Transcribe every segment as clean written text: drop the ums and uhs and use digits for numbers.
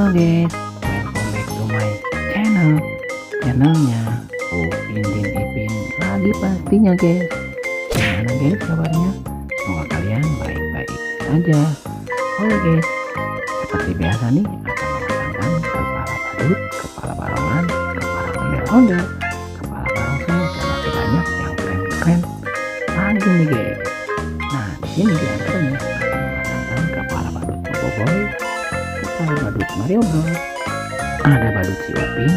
Halo guys, welcome back to my channelnya Upin dan Ipin lagi pastinya guys. Gimana guys kabarnya? Semoga kalian baik-baik saja. Oke guys, seperti biasa nih akan memasangkan kepala badut, kepala barongan, kepala ondel-ondel, kepala barongsai dan masih banyak yang keren-keren lagi nih guys. Nah di sini diantaranya akan memasangkan kepala badut Boboiboy, kepala badut Mario Bros, ada badut si Upin,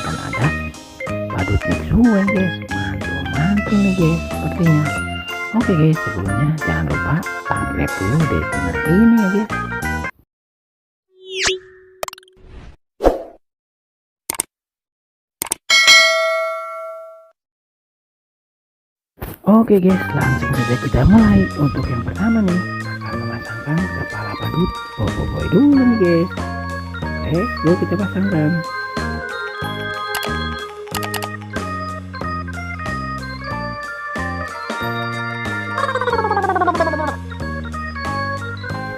dan ada badut Mixue guys. Mantul nih guys sepertinya. Oke guys, sebelumnya jangan lupa subscribe dulu di channel ini ya guys. Oke guys, langsung saja kita mulai. Untuk yang pertama nih akan memasangkan kepala badut Boboiboy dulu nih guys. Yuk kita pasangkan.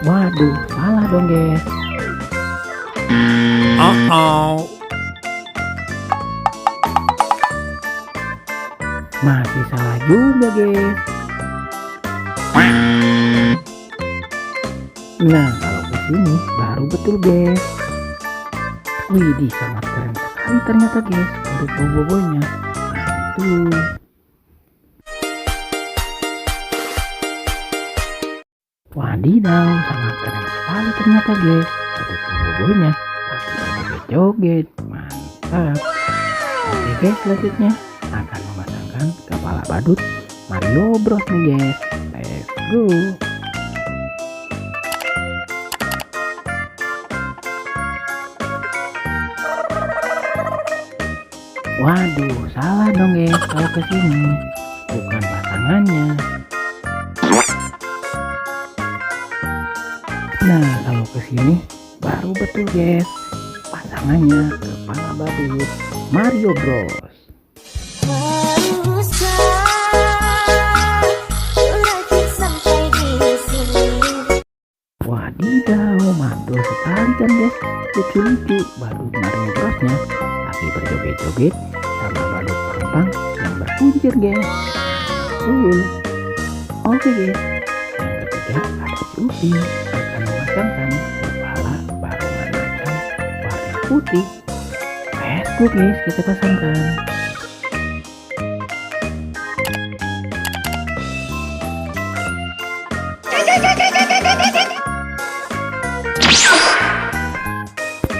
Waduh, salah dong guys. Masih salah juga guys. Nah kalau kesini baru betul guys. Widih, sangat keren sekali ternyata guys badut Boboiboynya. Mantul. Wadidaw, sangat keren sekali ternyata guys badut Boboiboynya. Lagi joget, mantap. Oke guys, selanjutnya akan memasangkan kepala badut Mario Bros nih guys. Let's go. Waduh, salah dong guys kalau kesini. Bukan pasangannya. Nah kalau kesini baru betul guys. Pasangannya kepala badut Mario Bros. Wadidaw, mantul sekali kan guys. Lucu-lucu badut Mario Brosnya lagi berjoget-joget sama badut Pampang yang berkuncir guys. Betul. Oke guys, yang ketiga ada si Upin akan memasangkan kepala barongan macan warna putih. Let's go guys, kita pasangkan.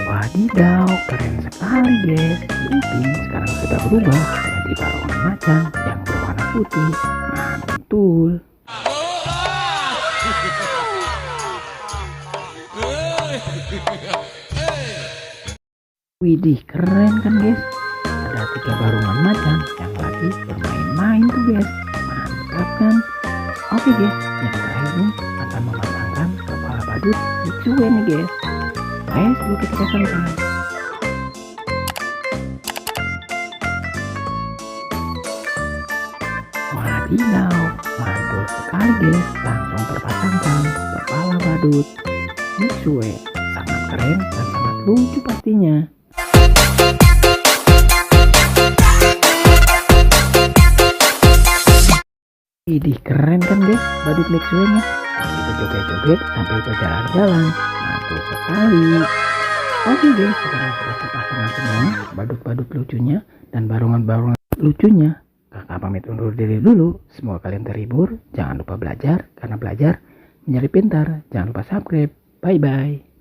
Wadidaw, keren sekali guys. Upin sekarang sudah berubah jadi barongan macan yang berwarna putih. Mantul. Widih, keren kan guys. Ada 3 barongan macan yang lagi bermain-main tuh guys. Mantap kan. Oke guys, yang terakhir nih akan memasangkan kepala badut Mixue nih guys. Let's go, kita pasangkan. Wadidaw, mantul sekali guys. Langsung terpasangkan kepala badut Mixue. Sangat keren dan sangat lucu pastinya. Idih, keren kan guys badut Mixue nya. Kita joget-joget sampai berjalan-jalan. Mantul sekali. Oke guys, sekarang sudah terpasangan semua badut-badut lucunya dan barongan-barongan lucunya. Kakak pamit undur diri dulu. Semoga kalian terhibur. Jangan lupa belajar, karena belajar menjadi pintar. Jangan lupa subscribe. Bye bye.